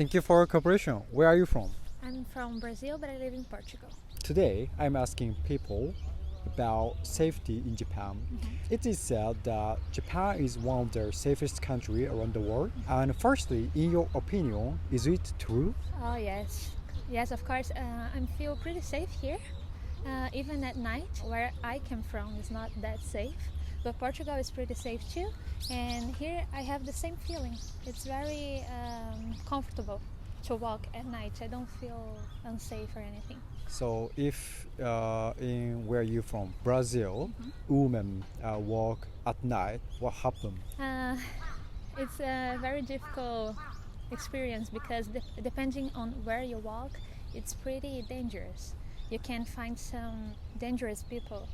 Thank you for your cooperation. Where are you from? I'm from Brazil, but I live in Portugal. Today, I'm asking people about safety in Japan. It is said that Japan is one of the safest countries around the world. And firstly, in your opinion, is it true? Oh, yes. Yes, of course. I feel pretty safe here. Even at night, where I came from is not that safe. But Portugal is pretty safe too. And here I have the same feeling. It's very comfortable to walk at night. I don't feel unsafe or anything. So if in where you from, Brazil, women walk at night, what happened? It's a very difficult experience because depending on where you walk, it's pretty dangerous. You can find some dangerous people.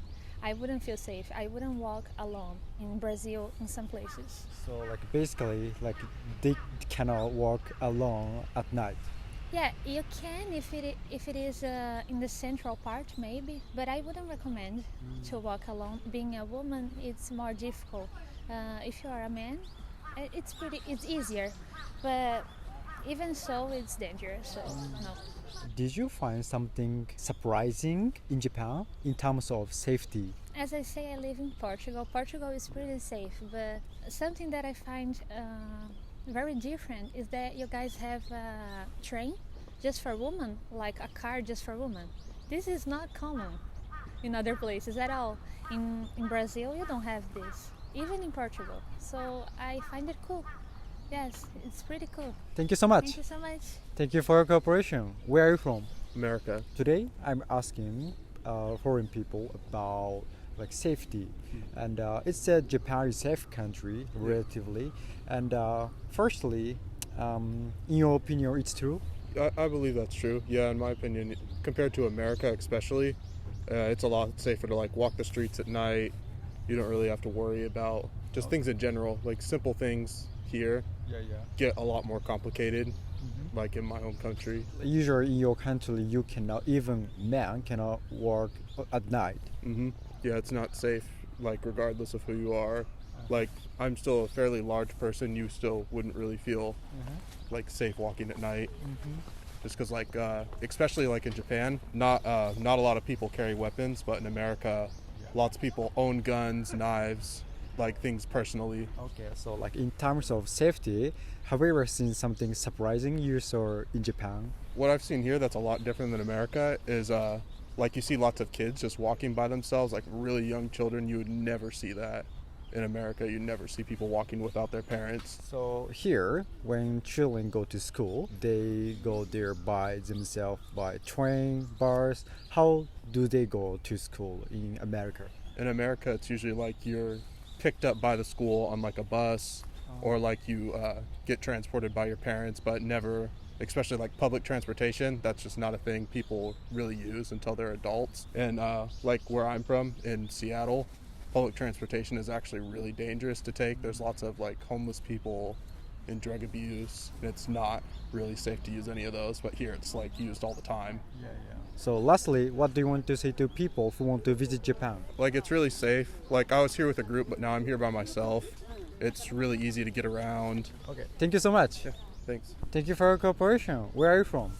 I wouldn't feel safe. I wouldn't walk alone in Brazil in some places. So basically they cannot walk alone at night. Yeah, you can if it is in the central part maybe, but I wouldn't recommend to walk alone. Being a woman, it's more difficult. If you are a man, it's easier, but even so, it's dangerous. So no. Did you find something surprising in Japan in terms of safety? As I say, I live in Portugal. Portugal is pretty safe, but something that I find very different is that you guys have a train just for women, like a car just for women. This is not common in other places at all. In Brazil, you don't have this, even in Portugal. So I find it cool. Yes, it's pretty cool. Thank you so much. Thank you so much. Thank you for your cooperation. Where are you from? America. Today, I'm asking foreign people about safety, and it said Japan is a safe country relatively. And firstly, in your opinion, it's true? I believe that's true. Yeah, in my opinion, compared to America especially, it's a lot safer to walk the streets at night. You don't really have to worry about just things in general, simple things here get a lot more complicated, like in my own country. Usually in your country, you cannot, even men cannot work at night. Yeah, it's not safe, regardless of who you are. I'm still a fairly large person, you still wouldn't really feel safe walking at night. Just because especially in Japan, not a lot of people carry weapons, but in America, lots of people own guns, knives, things personally. Okay, so in terms of safety, have you ever seen something surprising you saw in Japan? What I've seen here that's a lot different than America is you see lots of kids just walking by themselves, really young children. You would never see that in America. You never see people walking without their parents. So here, when children go to school, they go there by themselves, by train, bus. How do they go to school in America? In America, it's usually you're picked up by the school on a bus, or you get transported by your parents, but never, especially public transportation, that's just not a thing people really use until they're adults. And where I'm from in Seattle, public transportation is actually really dangerous to take. There's lots of homeless people and drug abuse, and it's not really safe to use any of those, but here it's used all the time. So lastly, what do you want to say to people who want to visit Japan? It's really safe. I was here with a group, but now I'm here by myself. It's really easy to get around. Okay, thank you so much. Yeah, thanks. Thank you for your cooperation. Where are you from?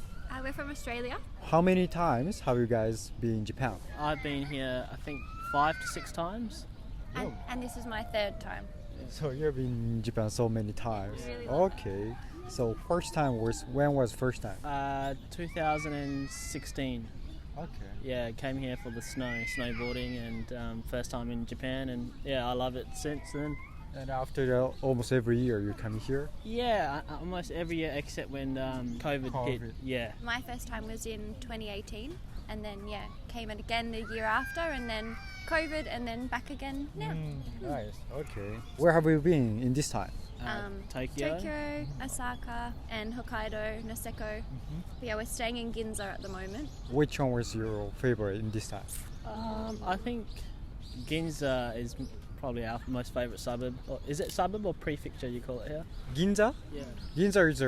We're from Australia. How many times have you guys been in Japan? I've been here, I think, 5 to 6 times. And this is my third time. So you've been in Japan so many times. Really Okay. So first time when was first time? 2016. Okay. Yeah, came here for the snowboarding, and first time in Japan, and I love it since then. And after that, almost every year you come here? Yeah, almost every year except when COVID hit. Yeah. My first time was in 2018, and then came again the year after, and then COVID, and then back again now. Nice. Okay. Where have you been in this time? Tokyo, Osaka, and Hokkaido, Niseko. But we're staying in Ginza at the moment. Which one was your favorite in this time? I think Ginza is probably our most favourite suburb. Is it suburb or prefecture you call it here? Ginza? Yeah. Ginza is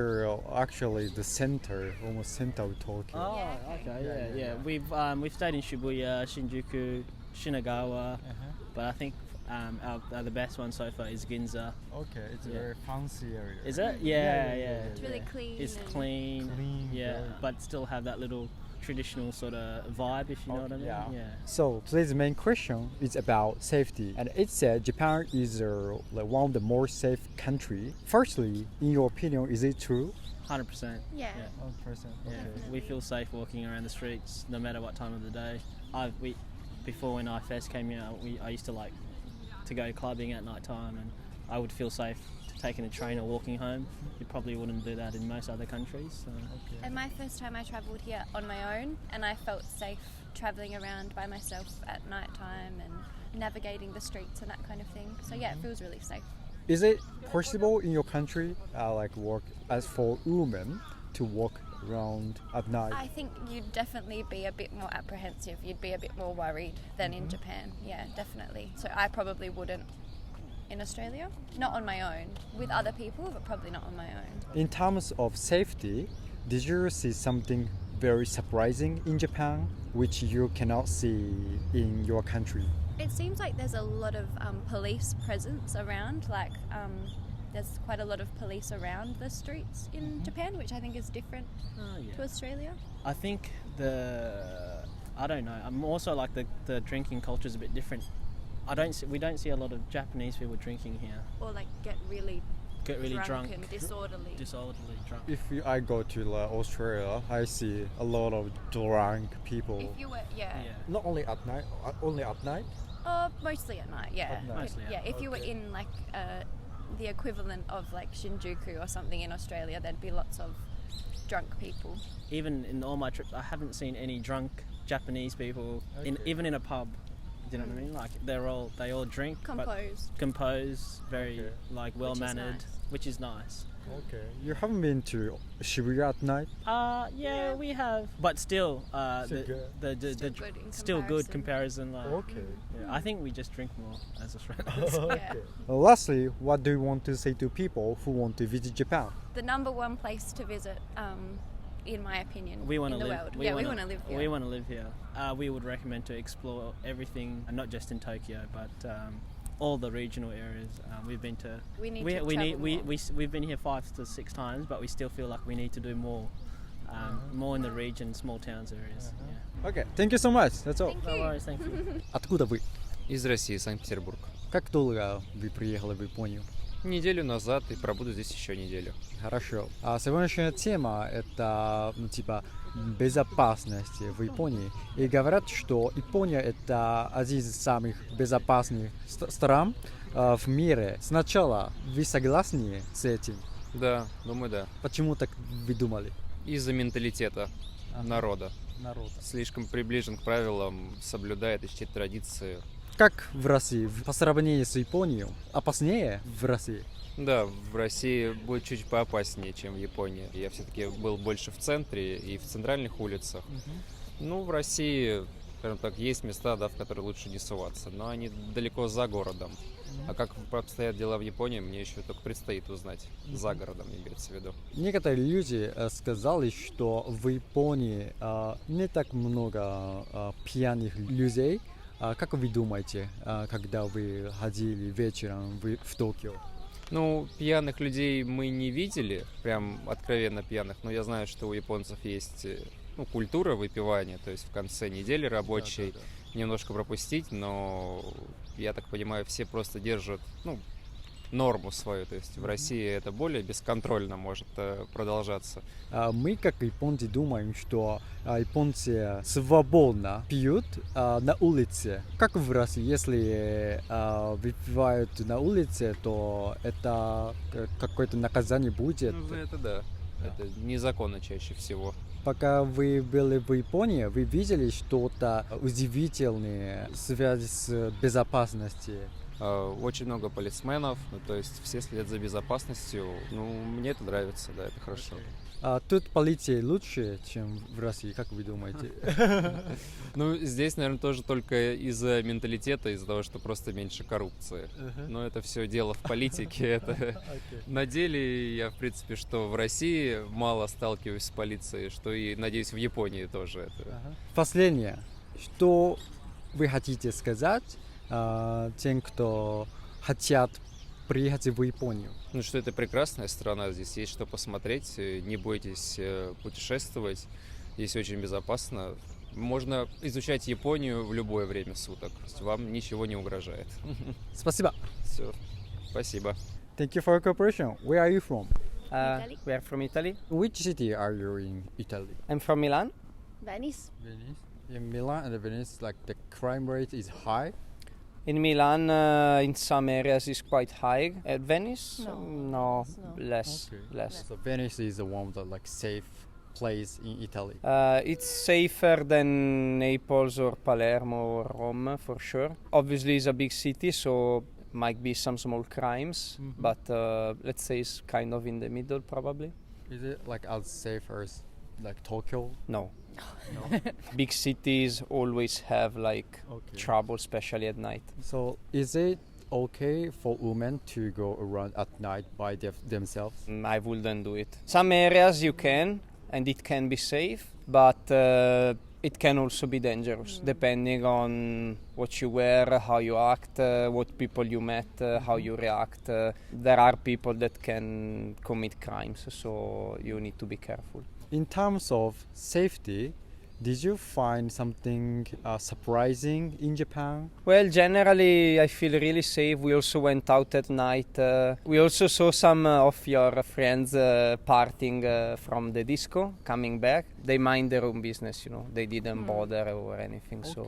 actually the center, almost center of Tokyo. Oh, okay, yeah. We've stayed in Shibuya, Shinjuku, Shinagawa, but I think the best one so far is Ginza. Okay, it's a Yeah. very fancy area. Is it? Yeah. It's really clean. It's and clean. Yeah, very- but still have that little traditional sort of vibe, if you know what I mean. yeah. Yeah. So today's main question is about safety, and it said Japan is like one of the more safe country. Firstly, in your opinion, is it true? 100%. Yeah. 100%. Yeah. We feel safe walking around the streets, no matter what time of the day. Before when I first came here, I used to like to go clubbing at night time, and I would feel safe taking a train or walking home. You probably wouldn't do that in most other countries. So. And my first time I travelled here on my own, and I felt safe travelling around by myself at night time and navigating the streets and that kind of thing. So yeah, it feels really safe. Is it possible in your country, like work as for women, to walk around at night? I think you'd definitely be a bit more apprehensive. You'd be a bit more worried than in Japan. Yeah, definitely. So I probably wouldn't in Australia. Not on my own. With other people, but probably not on my own. In terms of safety, did you see something very surprising in Japan, which you cannot see in your country? It seems like there's a lot of police presence around. Like there's quite a lot of police around the streets in Japan, which I think is different to Australia. I think I don't know. I'm also like the drinking culture is a bit different. We don't see a lot of Japanese people drinking here. Or like get really drunk and disorderly. Drunk. If I go to Australia, I see a lot of drunk people. If you were, yeah. Not only at night, only at night. Mostly at night, yeah. At night. Mostly at Yeah, if you were Okay. in like the equivalent of like Shinjuku or something in Australia, there'd be lots of drunk people. Even in all my trips, I haven't seen any drunk Japanese people even in a pub. Do you know what I mean? Like they all drink, but composed, very Okay. like well mannered, nice. which is nice. Okay. You haven't been to Shibuya at night? Yeah, we have, but still, Still good. still good comparison. Like, Okay. yeah, I think we just drink more as Australians. Yeah. Lastly, what do you want to say to people who want to visit Japan? The number one place to visit, in my opinion, We want in to the live. world. We want to live here. We want to live here. We would recommend to explore everything, and not just in Tokyo, but all the regional areas. We've been to. We need to travel more. We've been here 5 to 6 times, but we still feel like we need to do more, more in the region, small towns areas. Yeah. Okay. Thank you so much. That's all. No worries, thank you. Откуда вы? Из России, Санкт-Петербург. Как долго вы приехали в Японию? Неделю назад и пробуду здесь еще неделю. Хорошо. Сегодняшняя тема это безопасность в Японии. И говорят, что Япония это один из самых безопасных стран в мире. Сначала вы согласны с этим? Да, думаю, да. Почему так вы думали? Из-за менталитета народа. Народ. Слишком приближен к правилам, соблюдает и чтит традиции. Как в России? По сравнению с Японией, опаснее в России? Да, в России будет чуть поопаснее, чем в Японии. Я все-таки был больше в центре и в центральных улицах. Ну, в России, скажем так, есть места, да, в которые лучше не суваться, но они далеко за городом. А как обстоят дела в Японии, мне еще только предстоит узнать. За городом имеется в виду. Некоторые люди сказали, что в Японии не так много пьяных людей. Как вы думаете, когда вы ходили вечером в Токио? Ну, пьяных людей мы не видели, прям откровенно пьяных, но я знаю, что у японцев есть культура выпивания, то есть в конце недели рабочей немножко пропустить, но, я так понимаю, все просто держат, норму свою, то есть в России это более бесконтрольно может продолжаться. Мы, как японцы, думаем, что японцы свободно пьют на улице. Как в России, если выпивают на улице, то это какое-то наказание будет? Ну, за это да. Это незаконно чаще всего. Пока вы были в Японии, вы видели что-то удивительное в связи с безопасностью? Очень много полисменов, то есть все следят за безопасностью. Мне это нравится, да, это хорошо. Тут полиция лучше, чем в России, как вы думаете? Здесь, наверное, тоже только из-за менталитета, из-за того, что просто меньше коррупции. Но это все дело в политике. На деле я, в принципе, что в России мало сталкиваюсь с полицией, что и, надеюсь, в Японии тоже. Последнее. Что вы хотите сказать тем, кто хотят приехать в Японию? Ну что это прекрасная страна, здесь есть что посмотреть, не бойтесь путешествовать, здесь очень безопасно. Можно изучать Японию в любое время суток, то есть вам ничего не угрожает. Спасибо. Все, спасибо. Thank you for your cooperation. Where are you from? We are from Italy. Which city are you in Italy? I'm from Milan. Venice. Venice. In Milan and Venice, like the crime rate is high. In Milan, in some areas, is quite high. At Venice, No. less. So Venice is the one that like safe place in Italy. It's safer than Naples or Palermo or Rome for sure. Obviously, it's a big city, so might be some small crimes, but let's say it's kind of in the middle probably. Is it like as safe as like Tokyo? No. Big cities always have like trouble, especially at night. So is it okay for women to go around at night by themselves? I wouldn't do it. Some areas you can, and it can be safe, but it can also be dangerous, depending on what you wear, how you act, what people you met, how you react. There are people that can commit crimes, so you need to be careful. In terms of safety, did you find something surprising in Japan? Well, generally I feel really safe. We also went out at night. We also saw some of your friends partying from the disco, coming back. They mind their own business, you know. They didn't bother or anything, so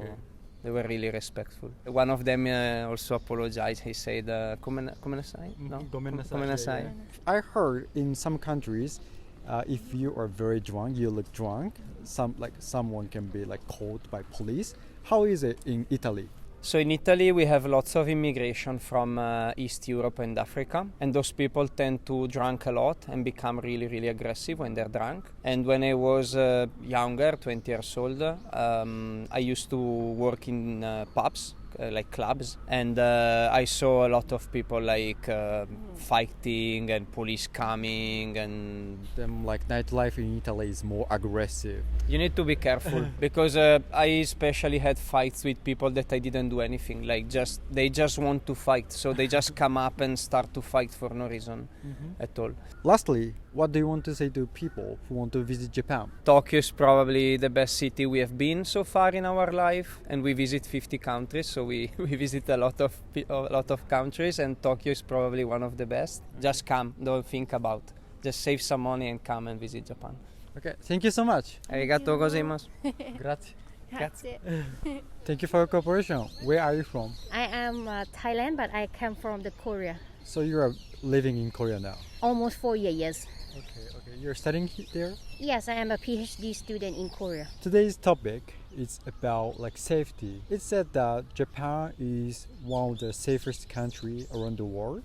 they were really respectful. One of them also apologized. He said, "Gomenasai." No? Gomenasai. I heard in some countries, if you are very drunk, you look drunk, someone can be like caught by police. How is it in Italy? So in Italy we have lots of immigration from East Europe and Africa, and those people tend to drink a lot and become really, really aggressive when they're drunk. And when I was younger, 20 years old, I used to work in pubs, like clubs, and I saw a lot of people like fighting and police coming, and Then like nightlife in Italy is more aggressive. you need to be careful because I especially had fights with people that I didn't do anything, like they just want to fight, so they just come up and start to fight for no reason at all. Lastly, what do you want to say to people who want to visit Japan? Tokyo is probably the best city we have been so far in our life, and we visit 50 countries, so we visit a lot of countries, and Tokyo is probably one of the best. Just come, don't think about. Just save some money and come and visit Japan. Okay, thank you so much. Arigatou gozaimasu. Grazie. That's it. Thank you for your cooperation. Where are you from? I am Thailand, but I come from the Korea. So you are living in Korea now. Almost 4 years. Okay. You're studying there? Yes, I am a PhD student in Korea. Today's topic is about like safety. It said that Japan is one of the safest country around the world.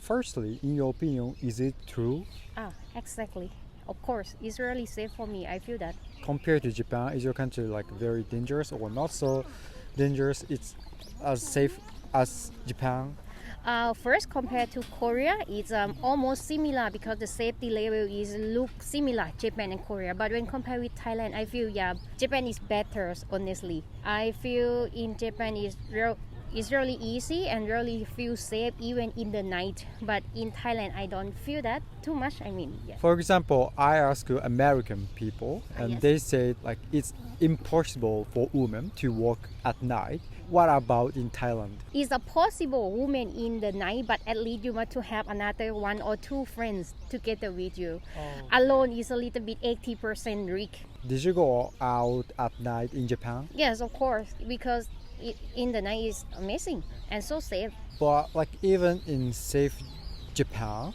Firstly, in your opinion, is it true? Exactly. Of course, it's really safe for me. I feel that. Compared to Japan, is your country like very dangerous or not so dangerous? It's as safe as Japan? First, compared to Korea, it's almost similar because the safety level look similar, Japan and Korea. But when compared with Thailand, I feel Japan is better. Honestly, I feel in Japan it's really easy and really feel safe even in the night. But in Thailand, I don't feel that too much. For example, I ask American people, and yes. they say like it's impossible for women to walk at night. What about in Thailand? It's a possible woman in the night, but at least you want to have another 1 or 2 friends together with you. Alone is a little bit 80% risk. Did you go out at night in Japan? Yes, of course, because in the night is amazing and so safe. But like even in safe Japan,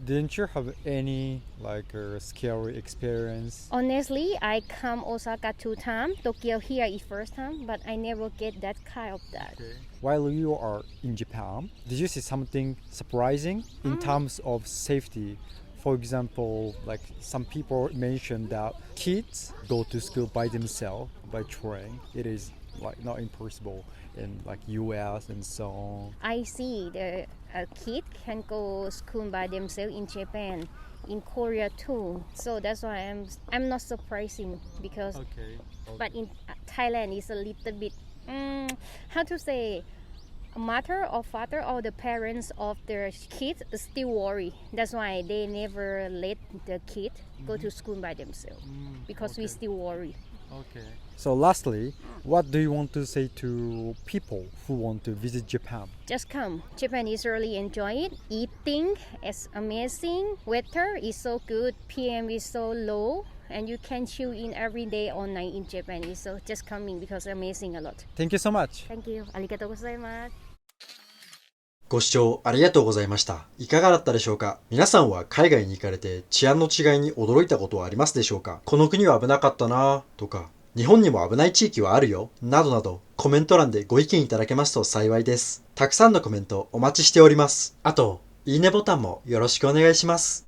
didn't you have any like scary experience? Honestly, I come Osaka 2 times. Tokyo here is first time, but I never get that kind of that. Okay. While you are in Japan, did you see something surprising in terms of safety? For example, like some people mentioned that kids go to school by themselves by train. It is like not impossible in like US and so on. I see a kid can go school by themselves in Japan, in Korea too. So that's why I'm not surprising because. Okay. But in Thailand it's a little bit how to say mother or father or the parents of their kids still worry. That's why they never let the kid go to school by themselves because we still worry. Okay. So lastly, what do you want to say to people who want to visit Japan? Just come. Japan is really enjoy it. Eating is amazing. Weather is so good. PM is so low. And you can chill in every day or night in Japan. So just coming because amazing a lot. Thank you so much. Thank you. ありがとうございます。ご視聴ありがとうございました。いかがだったでしょうか？皆さんは海外に行かれて治安の違いに驚いたことはありますでしょうか？この国は危なかったなぁとか、日本にも危ない地域はあるよなどなどコメント欄でご意見いただけますと幸いです。たくさんのコメントお待ちしております。あと、いいねボタンもよろしくお願いします。